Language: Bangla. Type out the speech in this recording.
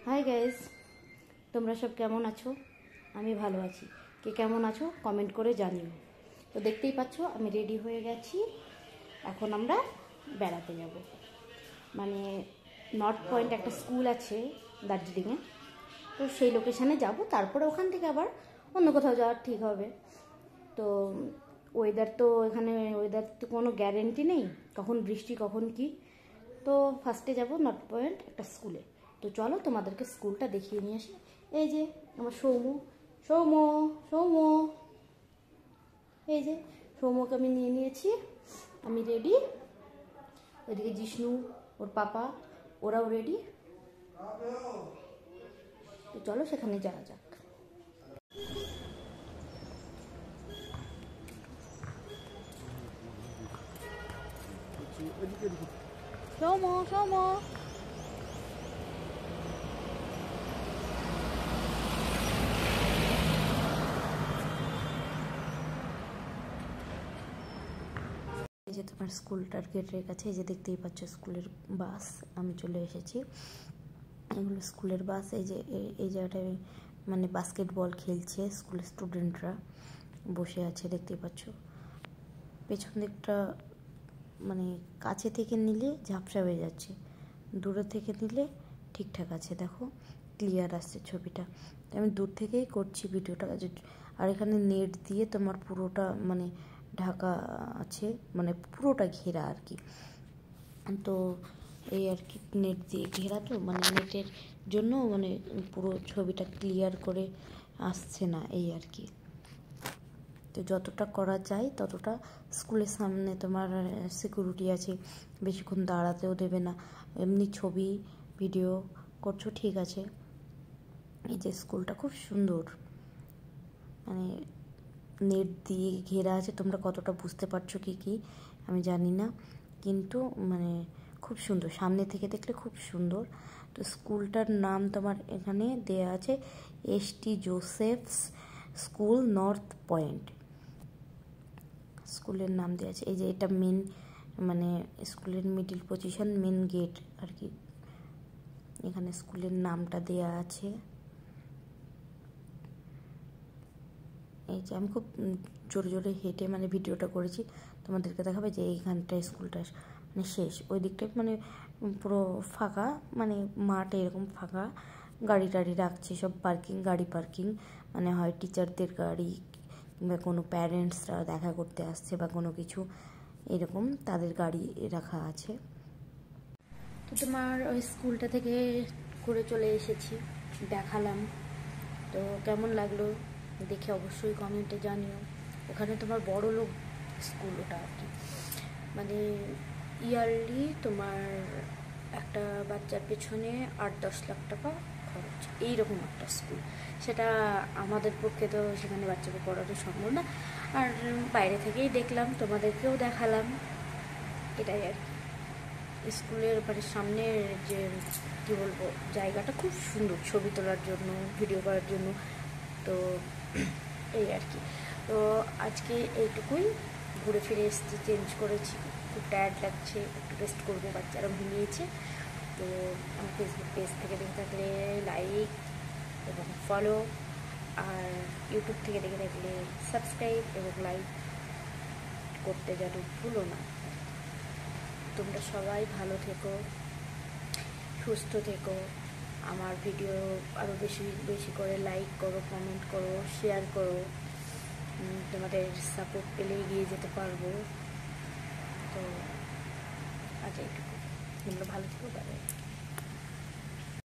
হাই গাইস, তোমরা সব কেমন আছো? আমি ভালো আছি। কে কেমন আছো কমেন্ট করে জানিও। তো দেখতেই পাচ্ছ আমি রেডি হয়ে গেছি। এখন আমরা বেড়াতে যাব, মানে নর্থ পয়েন্ট একটা স্কুল আছে দার্জিলিংয়ে, তো সেই লোকেশানে যাব। তারপরে ওখান থেকে আবার অন্য কোথাও যাওয়ার ঠিক হবে। তো ওয়েদার তো এখানে ওয়েদার তো কোনো গ্যারেন্টি নেই, কখন বৃষ্টি কখন কি। তো ফার্স্টে যাব নর্থ পয়েন্ট একটা স্কুলে। তো চলো তোমাদেরকে স্কুলটা দেখিয়ে নিয়ে আসি। এই যে আমার সৌম্য, সৌম্য, সৌম্য, এই যে সৌম্যকে আমি নিয়ে নিয়েছি, আমি রেডি। ওইদিকে জিষ্ণু, ওর পাপা, ওরাও রেডি। তো চলো সেখানে যাওয়া যাক। সৌম্য, সৌম্য, এই যে তোমার স্কুলটার গেটের কাছে এই যে দেখতেই পাচ্ছ স্কুলের বাস, আমি চলে এসেছি। এগুলো স্কুলের বাস। এই যে এই জায়গাটায় মানে বাস্কেটবল খেলছে স্কুলের স্টুডেন্টরা, বসে আছে দেখতেই পাচ্ছ। পেছন দিকটা মানে কাছে থেকে নিলে ঝাপসা হয়ে যাচ্ছে, দূরে থেকে নিলে ঠিকঠাক আছে, দেখো ক্লিয়ার আসছে ছবিটা। আমি দূর থেকেই করছি ভিডিওটা। আর এখানে নেট দিয়ে তোমার পুরোটা মানে ঢাকা আছে, মানে পুরোটা ঘেরা আর কি। তো এই আর কি নেট দিয়ে ঘেরা, তো মানে নেটের জন্য মানে পুরো ছবিটা ক্লিয়ার করে আসছে না, এই আর কি। তো যতটা করা যায় ততটা। স্কুলের সামনে তোমার সিকিউরিটি আছে, বেশিক্ষণ দাঁড়াতেও দেবে না, এমনি ছবি ভিডিও করছো ঠিক আছে। এই যে স্কুলটা খুব সুন্দর, মানে নেট দিয়ে ঘেরা আছে। তোমরা কতটা বুঝতে পারছো কি আমি জানি না, কিন্তু মানে খুব সুন্দর, সামনে থেকে দেখলে খুব সুন্দর। তো স্কুলটার নাম তোমার এখানে দেয়া আছে ST Joseph's school north point, স্কুলের নাম দেওয়া আছে। এই যে এটা মেন মানে স্কুলের মিডিল পজিশন, মেন গেট আর কি। এখানে স্কুলের নামটা দেয়া আছে। এই যে আমি খুব জোরে জোরে হেঁটে মানে ভিডিওটা করেছি, তোমাদেরকে দেখাবে যে এইখানটায় স্কুলটা মানে শেষ। ওই দিকটায় মানে পুরো ফাঁকা, মানে মাঠ এরকম ফাঁকা, গাড়ি টাড়ি রাখছে সব পার্কিং, গাড়ি পার্কিং, মানে হয় টিচারদের গাড়ি কিংবা কোনো প্যারেন্টসরা দেখা করতে আসছে বা কোনো কিছু এরকম, তাদের গাড়ি রাখা আছে। তো তোমার ওই স্কুলটা থেকে করে চলে এসেছি, দেখালাম। তো কেমন লাগলো দেখে অবশ্যই কমেন্টে জানিও। ওখানে তোমার বড় লোক স্কুল ওটা আর কি, মানে ইয়ারলি তোমার একটা বাচ্চার পেছনে 8-10 লাখ টাকা খরচ, এইরকম একটা স্কুল। সেটা আমাদের পক্ষে তো সেখানে বাচ্চাকে পড়ানো সম্ভব না, আর বাইরে থেকেই দেখলাম, তোমাদেরকেও দেখালাম, এটাই আর কি। স্কুলের মানে সামনের যে কী বলবো জায়গাটা খুব সুন্দর ছবি তোলার জন্য, ভিডিও করার জন্য। তো এই আর কি। তো আজকে এইটুকুই, ঘুরে ফিরে এসেছি, চেঞ্জ করেছি, খুব টায়ার্ড লাগছে, একটু রেস্ট করবো, বাচ্চারা ঘুমিয়েছে। তো আমার ফেসবুক পেজ থেকে দেখে থাকলে লাইক এবং ফলো, আর ইউটিউব থেকে দেখে থাকলে সাবস্ক্রাইব এবং লাইক করতে যেন ভুলো না। তোমরা সবাই ভালো থেকো, সুস্থ থেকো। আমার ভিডিও আরও বেশি বেশি করে লাইক করো, কমেন্ট করো, শেয়ার করো। তোমাদের সাপোর্ট পেলে এগিয়ে যেতে পারবো। তো আজ এইটুকু, তোমরা ভালো থেকো, বাই।